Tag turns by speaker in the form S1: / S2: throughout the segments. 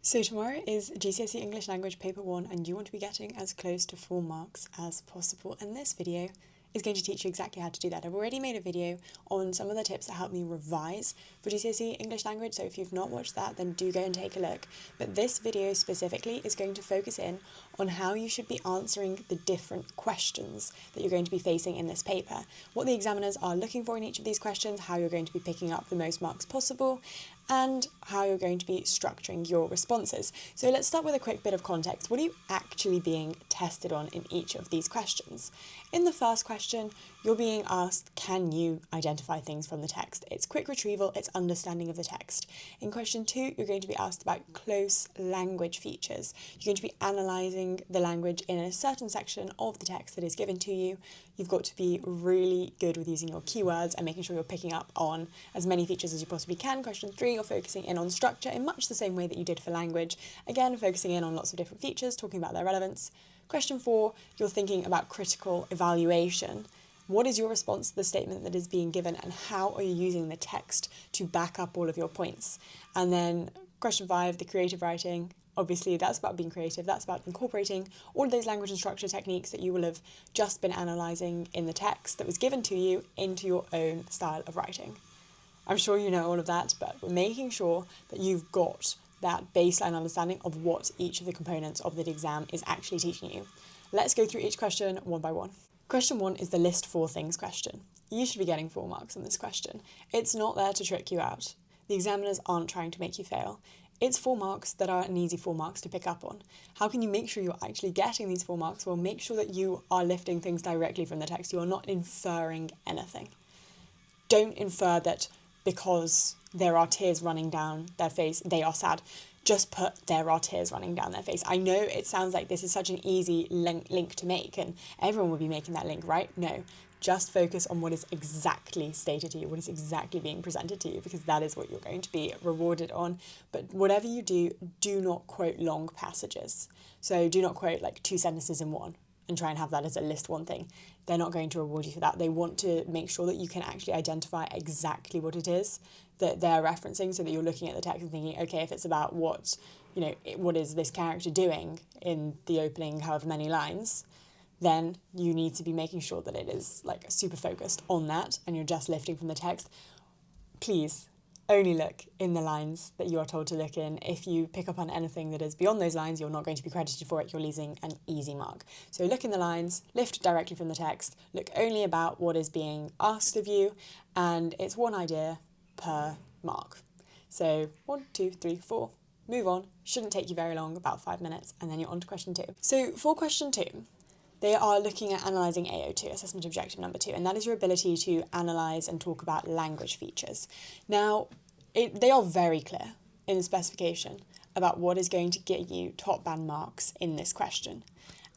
S1: So tomorrow is GCSE English Language Paper 1 and you want to be getting as close to full marks as possible, and this video is going to teach you exactly how to do that. I've already made a video on some of the tips that help me revise for GCSE English Language, so if you've not watched that then do go and take a look. But this video specifically is going to focus in on how you should be answering the different questions that you're going to be facing in this paper, what the examiners are looking for in each of these questions, how you're going to be picking up the most marks possible, and how you're going to be structuring your responses. So let's start with a quick bit of context. What are you actually being tested on in each of these questions? In the first question, you're being asked, can you identify things from the text? It's quick retrieval, it's understanding of the text. In question 2, you're going to be asked about close language features. You're going to be analysing the language in a certain section of the text that is given to you. You've got to be really good with using your keywords and making sure you're picking up on as many features as you possibly can. Question 3, you're focusing in on structure in much the same way that you did for language. Again, focusing in on lots of different features, talking about their relevance. Question 4, you're thinking about critical evaluation. What is your response to the statement that is being given, and how are you using the text to back up all of your points? And then question 5, the creative writing. Obviously, that's about being creative. That's about incorporating all of those language and structure techniques that you will have just been analysing in the text that was given to you into your own style of writing. I'm sure you know all of that, but we're making sure that you've got that baseline understanding of what each of the components of the exam is actually teaching you. Let's go through each question one by one. Question 1 is the list 4 things question. You should be getting 4 marks on this question. It's not there to trick you out. The examiners aren't trying to make you fail. It's 4 marks that are an easy 4 marks to pick up on. How can you make sure you're actually getting these 4 marks? Well, make sure that you are lifting things directly from the text. You are not inferring anything. Don't infer that because there are tears running down their face, they are sad. Just put there are tears running down their face. I know it sounds like this is such an easy link to make and everyone will be making that link, right? No, just focus on what is exactly stated to you, what is exactly being presented to you, because that is what you're going to be rewarded on. But whatever you do, do not quote long passages. So do not quote like 2 sentences in one and try and have that as a list 1 thing. They're not going to reward you for that. They want to make sure that you can actually identify exactly what it is that they're referencing, so that you're looking at the text and thinking, okay, if it's about what is this character doing in the opening however many lines, then you need to be making sure that it is like super focused on that and you're just lifting from the text. Please only look in the lines that you are told to look in. If you pick up on anything that is beyond those lines, you're not going to be credited for it. You're losing an easy mark. So look in the lines, lift directly from the text, look only about what is being asked of you, and it's 1 idea per mark. So 1, 2, 3, 4. Move on. Shouldn't take you very long, about 5 minutes, and then you're on to question 2. So for question 2, they are looking at analysing AO2, assessment objective number 2, and that is your ability to analyse and talk about language features. Now, they are very clear in the specification about what is going to get you top band marks in this question.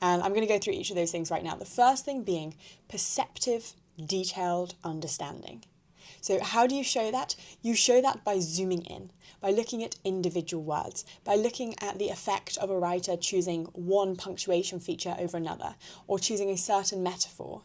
S1: And I'm going to go through each of those things right now. The first thing being perceptive, detailed understanding. So how do you show that? You show that by zooming in, by looking at individual words, by looking at the effect of a writer choosing one punctuation feature over another, or choosing a certain metaphor.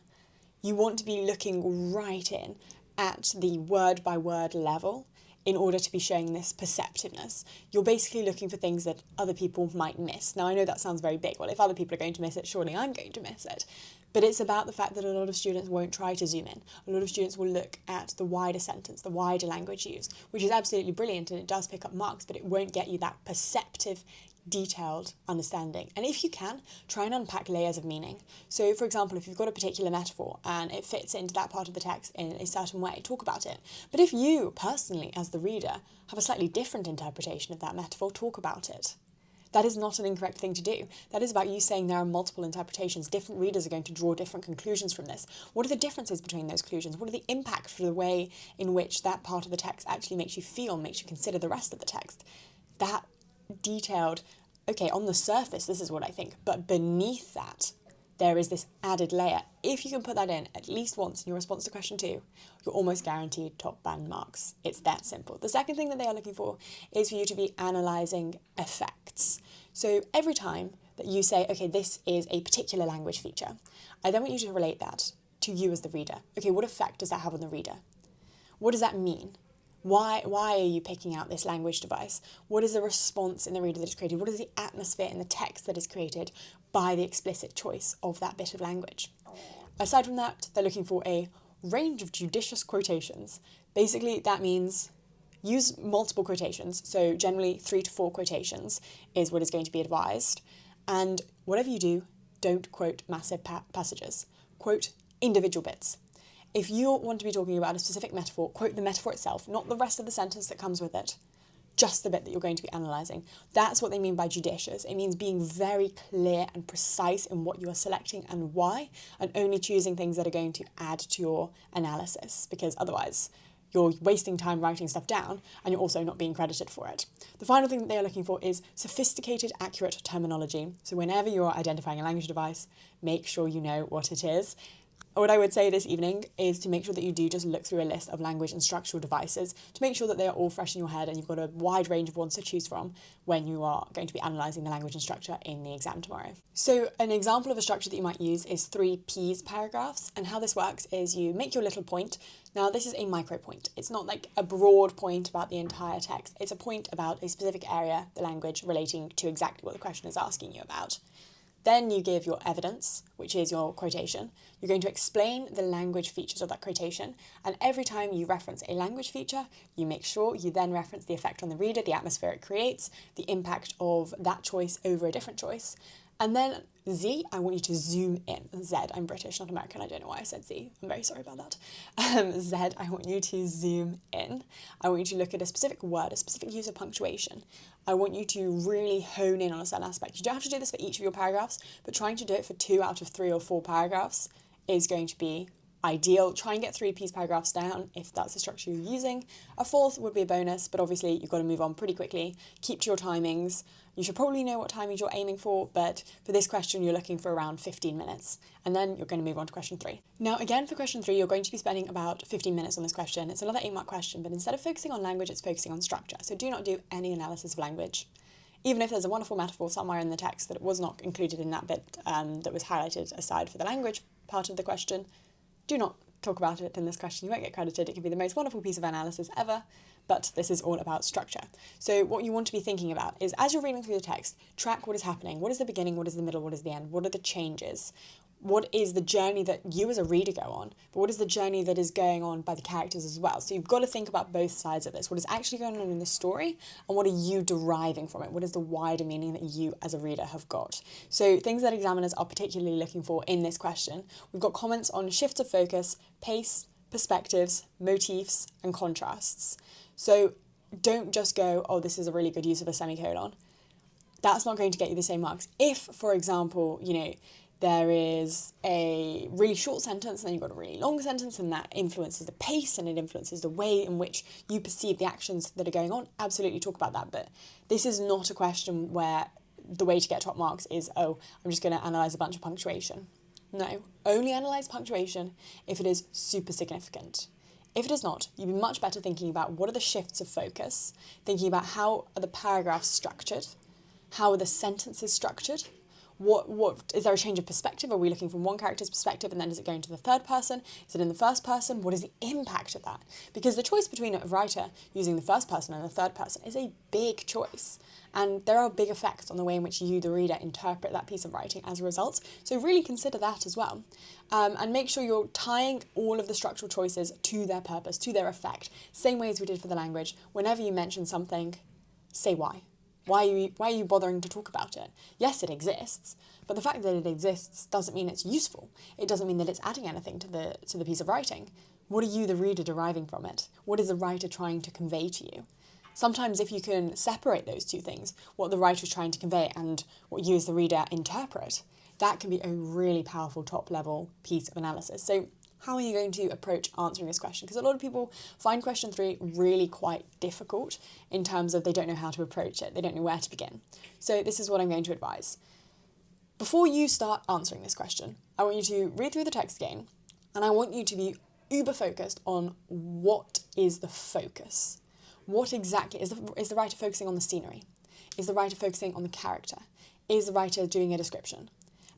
S1: You want to be looking right in at the word by word level in order to be showing this perceptiveness. You're basically looking for things that other people might miss. Now, I know that sounds very big. Well, if other people are going to miss it, surely I'm going to miss it. But it's about the fact that a lot of students won't try to zoom in. A lot of students will look at the wider sentence, the wider language used, which is absolutely brilliant and it does pick up marks, but it won't get you that perceptive, detailed understanding. And if you can, try and unpack layers of meaning. So for example, if you've got a particular metaphor and it fits into that part of the text in a certain way, talk about it. But if you personally, as the reader, have a slightly different interpretation of that metaphor, talk about it. That is not an incorrect thing to do. That is about you saying there are multiple interpretations. Different readers are going to draw different conclusions from this. What are the differences between those conclusions? What are the impacts for the way in which that part of the text actually makes you feel, makes you consider the rest of the text? That detailed, okay, on the surface, this is what I think, but beneath that, there is this added layer. If you can put that in at least once in your response to question 2, you're almost guaranteed top band marks. It's that simple. The second thing that they are looking for is for you to be analysing effects. So every time that you say, okay, this is a particular language feature, I then want you to relate that to you as the reader. Okay, what effect does that have on the reader? What does that mean? Why are you picking out this language device? What is the response in the reader that is created? What is the atmosphere in the text that is created by the explicit choice of that bit of language? Aside from that, they're looking for a range of judicious quotations. Basically, that means use multiple quotations. So generally 3 to 4 quotations is what is going to be advised. And whatever you do, don't quote massive passages. Quote individual bits. If you want to be talking about a specific metaphor, quote the metaphor itself, not the rest of the sentence that comes with it, just the bit that you're going to be analysing. That's what they mean by judicious. It means being very clear and precise in what you are selecting and why, and only choosing things that are going to add to your analysis, because otherwise you're wasting time writing stuff down and you're also not being credited for it. The final thing that they are looking for is sophisticated, accurate terminology. So whenever you're identifying a language device, make sure you know what it is. What I would say this evening is to make sure that you do just look through a list of language and structural devices to make sure that they are all fresh in your head and you've got a wide range of ones to choose from when you are going to be analysing the language and structure in the exam tomorrow. So an example of a structure that you might use is 3 P's paragraphs, and how this works is you make your little point. Now this is a micro point. It's not like a broad point about the entire text. It's a point about a specific area, the language, relating to exactly what the question is asking you about. Then you give your evidence, which is your quotation. You're going to explain the language features of that quotation, and every time you reference a language feature, you make sure you then reference the effect on the reader, the atmosphere it creates, the impact of that choice over a different choice. And then Z, I want you to zoom in. Z, I'm British, not American. I don't know why I said Z. I'm very sorry about that. Z, I want you to zoom in. I want you to look at a specific word, a specific use of punctuation. I want you to really hone in on a certain aspect. You don't have to do this for each of your paragraphs, but trying to do it for 2 out of 3 or 4 paragraphs is going to be ideal. Try and get 3 piece paragraphs down if that's the structure you're using. A 4th would be a bonus, but obviously you've got to move on pretty quickly. Keep to your timings. You should probably know what timings you're aiming for, but for this question, you're looking for around 15 minutes. And then you're going to move on to question 3. Now, again, for question 3, you're going to be spending about 15 minutes on this question. It's another 8-mark question, but instead of focusing on language, it's focusing on structure. So do not do any analysis of language. Even if there's a wonderful metaphor somewhere in the text that was not included in that bit that was highlighted aside for the language part of the question, do not talk about it in this question. You won't get credited. It can be the most wonderful piece of analysis ever, but this is all about structure. So what you want to be thinking about is, as you're reading through the text, track what is happening. What is the beginning? What is the middle? What is the end? What are the changes? What is the journey that you as a reader go on? But what is the journey that is going on by the characters as well? So you've got to think about both sides of this. What is actually going on in the story, and what are you deriving from it? What is the wider meaning that you as a reader have got? So things that examiners are particularly looking for in this question, we've got comments on shifts of focus, pace, perspectives, motifs, and contrasts. So don't just go, oh, this is a really good use of a semicolon. That's not going to get you the same marks. If, for example, there is a really short sentence and then you've got a really long sentence, and that influences the pace and it influences the way in which you perceive the actions that are going on, absolutely talk about that. But this is not a question where the way to get top marks is, oh, I'm just going to analyse a bunch of punctuation. No, only analyse punctuation if it is super significant. If it is not, you'd be much better thinking about what are the shifts of focus, thinking about how are the paragraphs structured, how are the sentences structured. What is there a change of perspective? Are we looking from one character's perspective and then is it going to the third person? Is it in the first person? What is the impact of that? Because the choice between a writer using the first person and the third person is a big choice. And there are big effects on the way in which you, the reader, interpret that piece of writing as a result. So really consider that as well. And make sure you're tying all of the structural choices to their purpose, to their effect. Same way as we did for the language. Whenever you mention something, say why. Why are you bothering to talk about it? Yes, it exists, but the fact that it exists doesn't mean it's useful. It doesn't mean that it's adding anything to the piece of writing. What are you, the reader, deriving from it? What is the writer trying to convey to you? Sometimes if you can separate those two things, what the writer is trying to convey and what you as the reader interpret, that can be a really powerful top-level piece of analysis. So how are you going to approach answering this question? Because a lot of people find question 3 really quite difficult in terms of they don't know how to approach it. They don't know where to begin. So this is what I'm going to advise. Before you start answering this question, I want you to read through the text again, and I want you to be uber focused on what is the focus. What exactly is the writer focusing on? The scenery? Is the writer focusing on the character? Is the writer doing a description?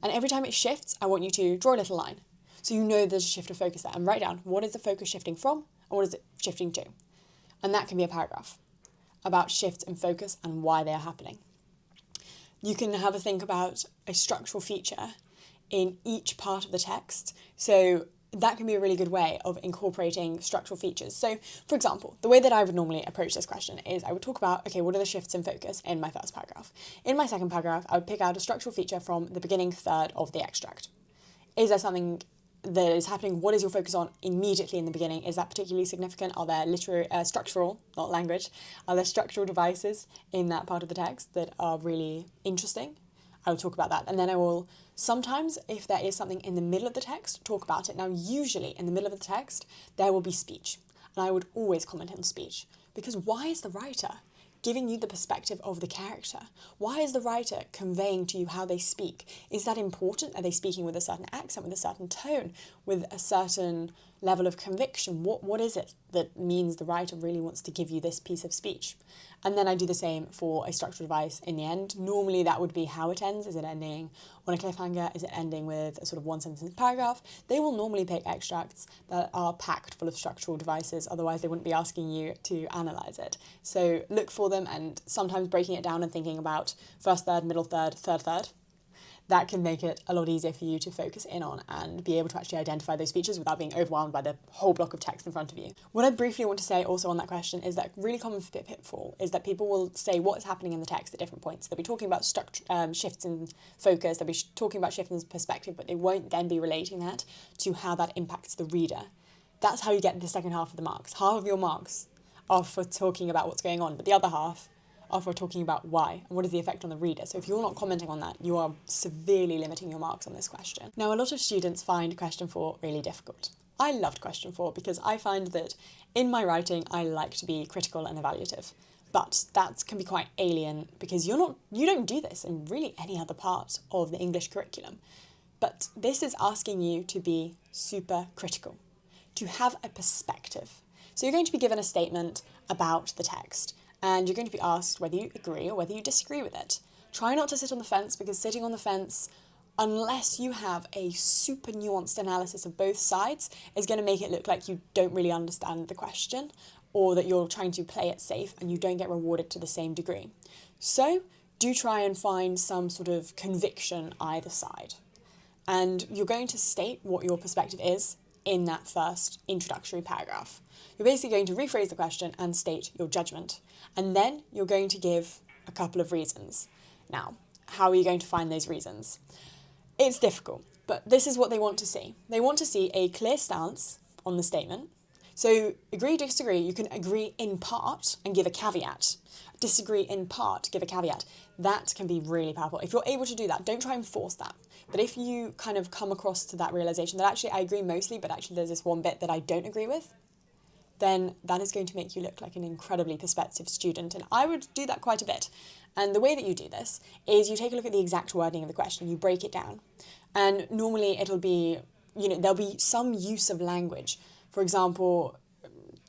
S1: And every time it shifts, I want you to draw a little line. So you know there's a shift of focus there, and write down what is the focus shifting from and what is it shifting to. And that can be a paragraph about shifts in focus and why they are happening. You can have a think about a structural feature in each part of the text. So that can be a really good way of incorporating structural features. So, for example, the way that I would normally approach this question is I would talk about, okay, what are the shifts in focus in my first paragraph? In my second paragraph, I would pick out a structural feature from the beginning third of the extract. Is there something that is happening? What is your focus on immediately in the beginning? Is that particularly significant? Are there structural, not language, are there structural devices in that part of the text that are really interesting? I will talk about that. And then I will sometimes, if there is something in the middle of the text, talk about it. Now, usually in the middle of the text, there will be speech. And I would always comment on speech. Because why is the writer giving you the perspective of the character? Why is the writer conveying to you how they speak? Is that important? Are they speaking with a certain accent, with a certain tone, with a certain level of conviction? What is it that means the writer really wants to give you this piece of speech? And then I do the same for a structural device in the end. Normally that would be how it ends. Is it ending on a cliffhanger? Is it ending with a sort of one sentence paragraph? They will normally pick extracts that are packed full of structural devices, otherwise they wouldn't be asking you to analyse it. So look for them, and sometimes breaking it down and thinking about first third, middle third, third third. That can make it a lot easier for you to focus in on and be able to actually identify those features without being overwhelmed by the whole block of text in front of you. What I briefly want to say also on that question is that a really common pitfall is that people will say what is happening in the text at different points. They'll be talking about shifts in focus, they'll be talking about shifts in perspective, but they won't then be relating that to how that impacts the reader. That's how you get the second half of the marks. Half of your marks are for talking about what's going on, but the other half are for talking about why and what is the effect on the reader. So if you're not commenting on that, you are severely limiting your marks on this question. Now, a lot of students find question 4 really difficult. I loved question 4 because I find that in my writing, I like to be critical and evaluative. But that can be quite alien because you don't do this in really any other part of the English curriculum. But this is asking you to be super critical, to have a perspective. So you're going to be given a statement about the text, and you're going to be asked whether you agree or whether you disagree with it. Try not to sit on the fence, because sitting on the fence, unless you have a super nuanced analysis of both sides, is going to make it look like you don't really understand the question, or that you're trying to play it safe and you don't get rewarded to the same degree. So do try and find some sort of conviction either side. And you're going to state what your perspective is in that first introductory paragraph. You're basically going to rephrase the question and state your judgment. And then you're going to give a couple of reasons. Now, how are you going to find those reasons? It's difficult, but this is what they want to see. They want to see a clear stance on the statement. So agree, disagree, you can agree in part and give a caveat. Disagree in part, give a caveat. That can be really powerful. If you're able to do that, don't try and force that. But if you kind of come across to that realization that actually I agree mostly, but actually there's this one bit that I don't agree with, then that is going to make you look like an incredibly perspective student. And I would do that quite a bit. And the way that you do this is you take a look at the exact wording of the question, you break it down. And normally it'll be, there'll be some use of language. For example,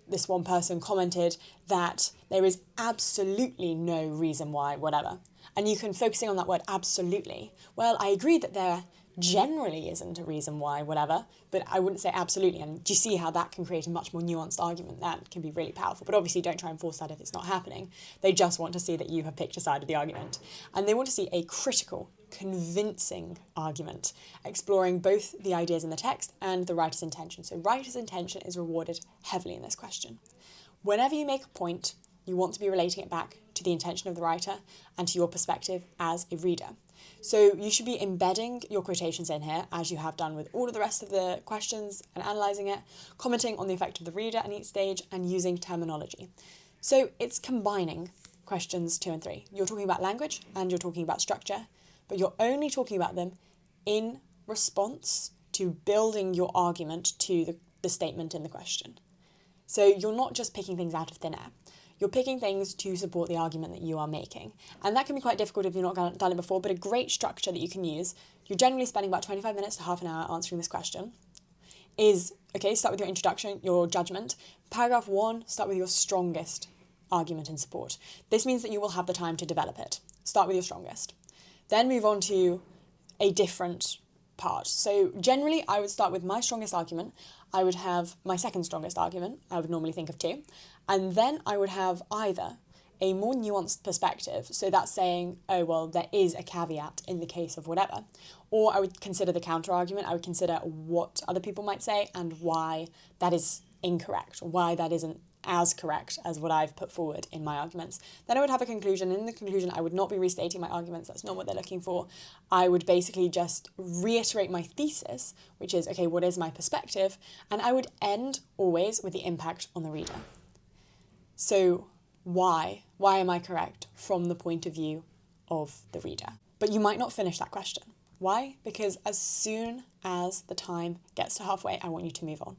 S1: this one person commented that there is absolutely no reason why, whatever. And you can focusing on that word absolutely. Well, I agree that there generally isn't a reason why, whatever, but I wouldn't say absolutely. And do you see how that can create a much more nuanced argument? That can be really powerful. But obviously don't try and force that if it's not happening. They just want to see that you have picked a side of the argument. And they want to see a critical, convincing argument, exploring both the ideas in the text and the writer's intention. So writer's intention is rewarded heavily in this question. Whenever you make a point, you want to be relating it back to the intention of the writer and to your perspective as a reader. So you should be embedding your quotations in here, as you have done with all of the rest of the questions, and analysing it, commenting on the effect of the reader at each stage, and using terminology. So it's combining questions 2 and 3. You're talking about language and you're talking about structure, but you're only talking about them in response to building your argument to the statement in the question. So you're not just picking things out of thin air. You're picking things to support the argument that you are making. And that can be quite difficult if you've not done it before, but a great structure that you can use, you're generally spending about 25 minutes to half an hour answering this question, is, okay, start with your introduction, your judgment. Paragraph 1, start with your strongest argument in support. This means that you will have the time to develop it. Start with your strongest. Then move on to a different part. So generally, I would start with my strongest argument. I would have my second strongest argument. I would normally think of two. And then I would have either a more nuanced perspective, so that's saying, oh, well, there is a caveat in the case of whatever. Or I would consider the counter-argument. I would consider what other people might say and why that is incorrect, or why that isn't as correct as what I've put forward in my arguments. Then I would have a conclusion. In the conclusion, I would not be restating my arguments. That's not what they're looking for. I would basically just reiterate my thesis, which is, okay, what is my perspective? And I would end always with the impact on the reader. So why am I correct from the point of view of the reader? But you might not finish that question. Why? Because as soon as the time gets to halfway, I want you to move on.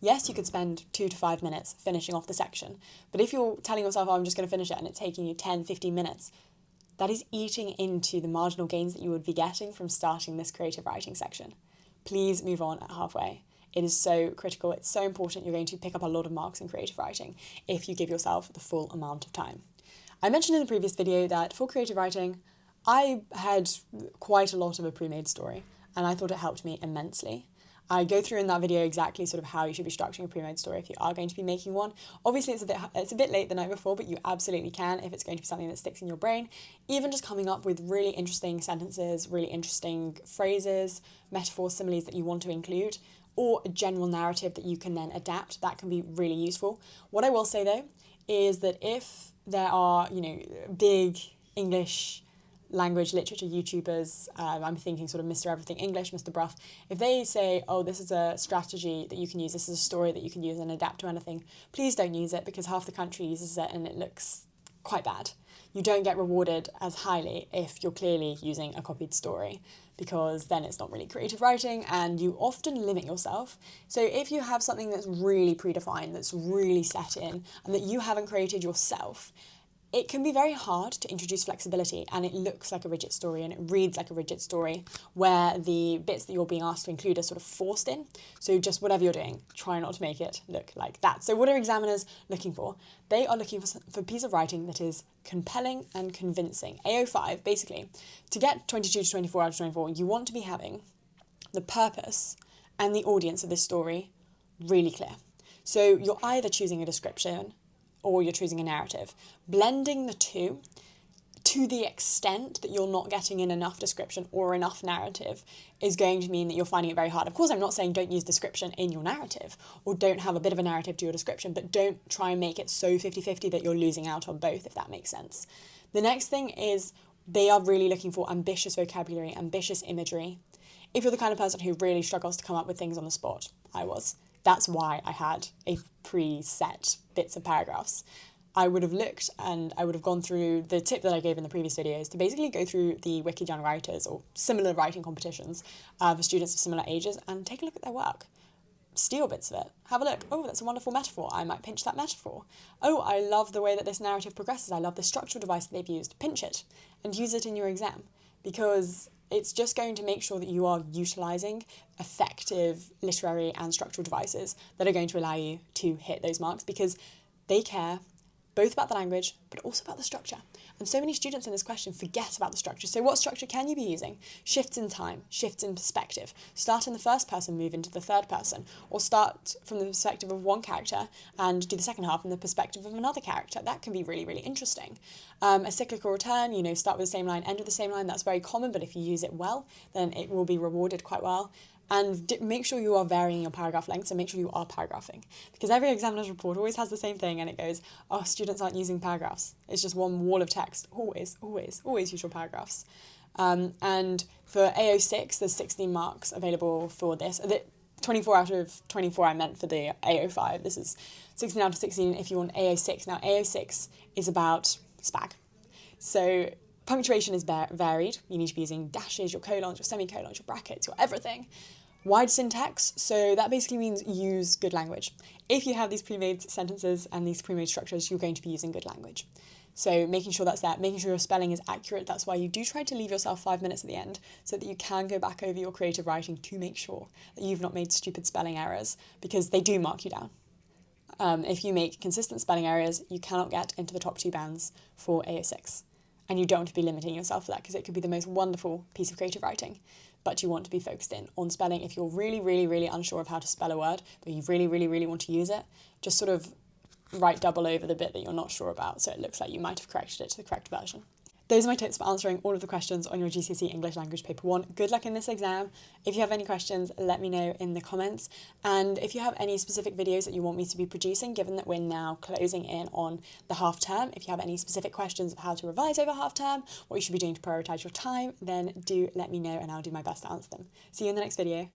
S1: Yes, you could spend 2 to 5 minutes finishing off the section, but if you're telling yourself, oh, I'm just going to finish it, and it's taking you 10, 15 minutes, that is eating into the marginal gains that you would be getting from starting this creative writing section. Please move on at halfway. It is so critical. It's so important. You're going to pick up a lot of marks in creative writing if you give yourself the full amount of time. I mentioned in the previous video that for creative writing, I had quite a lot of a pre-made story, and I thought it helped me immensely. I go through in that video exactly sort of how you should be structuring a pre-made story if you are going to be making one. Obviously, it's a bit late the night before, but you absolutely can if it's going to be something that sticks in your brain. Even just coming up with really interesting sentences, really interesting phrases, metaphors, similes that you want to include, or a general narrative that you can then adapt, that can be really useful. What I will say though is that if there are, big English language literature YouTubers, I'm thinking sort of Mr. Everything English, Mr. Bruff, if they say, oh, this is a strategy that you can use, this is a story that you can use and adapt to anything, please don't use it, because half the country uses it and it looks quite bad. You don't get rewarded as highly if you're clearly using a copied story, because then it's not really creative writing and you often limit yourself. So if you have something that's really predefined, that's really set in, and that you haven't created yourself, it can be very hard to introduce flexibility, and it looks like a rigid story and it reads like a rigid story where the bits that you're being asked to include are sort of forced in. So just whatever you're doing, try not to make it look like that. So what are examiners looking for? They are looking for a piece of writing that is compelling and convincing. AO5, basically, to get 22 to 24 out of 24, you want to be having the purpose and the audience of this story really clear. So you're either choosing a description or you're choosing a narrative. Blending the two to the extent that you're not getting in enough description or enough narrative is going to mean that you're finding it very hard. Of course, I'm not saying don't use description in your narrative or don't have a bit of a narrative to your description, but don't try and make it so 50-50 that you're losing out on both, if that makes sense. The next thing is they are really looking for ambitious vocabulary, ambitious imagery. If you're the kind of person who really struggles to come up with things on the spot, I was. That's why I had a preset bits of paragraphs. I would have looked and I would have gone through the tip that I gave in the previous videos to basically go through the Wiki Young Writers or similar writing competitions for students of similar ages and take a look at their work. Steal bits of it. Have a look. Oh, that's a wonderful metaphor. I might pinch that metaphor. Oh, I love the way that this narrative progresses. I love the structural device that they've used. Pinch it and use it in your exam, because it's just going to make sure that you are utilising effective literary and structural devices that are going to allow you to hit those marks, because they care both about the language but also about the structure. And so many students in this question forget about the structure. So what structure can you be using? Shifts in time, shifts in perspective. Start in the first person, move into the third person, or start from the perspective of one character and do the second half from the perspective of another character. That can be really, really interesting. A cyclical return, start with the same line, end with the same line. That's very common, but if you use it well, then it will be rewarded quite well. And make sure you are varying your paragraph length, so make sure you are paragraphing. Because every examiner's report always has the same thing, and it goes, oh, students aren't using paragraphs. It's just one wall of text. Always, always, always use your paragraphs. And for AO6, there's 16 marks available for this. 24 out of 24 I meant for the AO5. This is 16 out of 16 if you want AO6. Now, AO6 is about spag. So punctuation is varied. You need to be using dashes, your colons, your semicolons, your brackets, your everything. Wide syntax, so that basically means use good language. If you have these pre-made sentences and these pre-made structures, you're going to be using good language. So making sure that's there, making sure your spelling is accurate. That's why you do try to leave yourself 5 minutes at the end so that you can go back over your creative writing to make sure that you've not made stupid spelling errors, because they do mark you down. If you make consistent spelling errors, you cannot get into the top 2 bands for AO6. And you don't want to be limiting yourself for that, because it could be the most wonderful piece of creative writing, but you want to be focused in on spelling. If you're really, really, really unsure of how to spell a word, but you really, really, really want to use it, just sort of write double over the bit that you're not sure about, so it looks like you might have corrected it to the correct version. Those are my tips for answering all of the questions on your GCSE English Language Paper 1. Good luck in this exam. If you have any questions, let me know in the comments. And if you have any specific videos that you want me to be producing, given that we're now closing in on the half term, if you have any specific questions of how to revise over half term, what you should be doing to prioritise your time, then do let me know and I'll do my best to answer them. See you in the next video.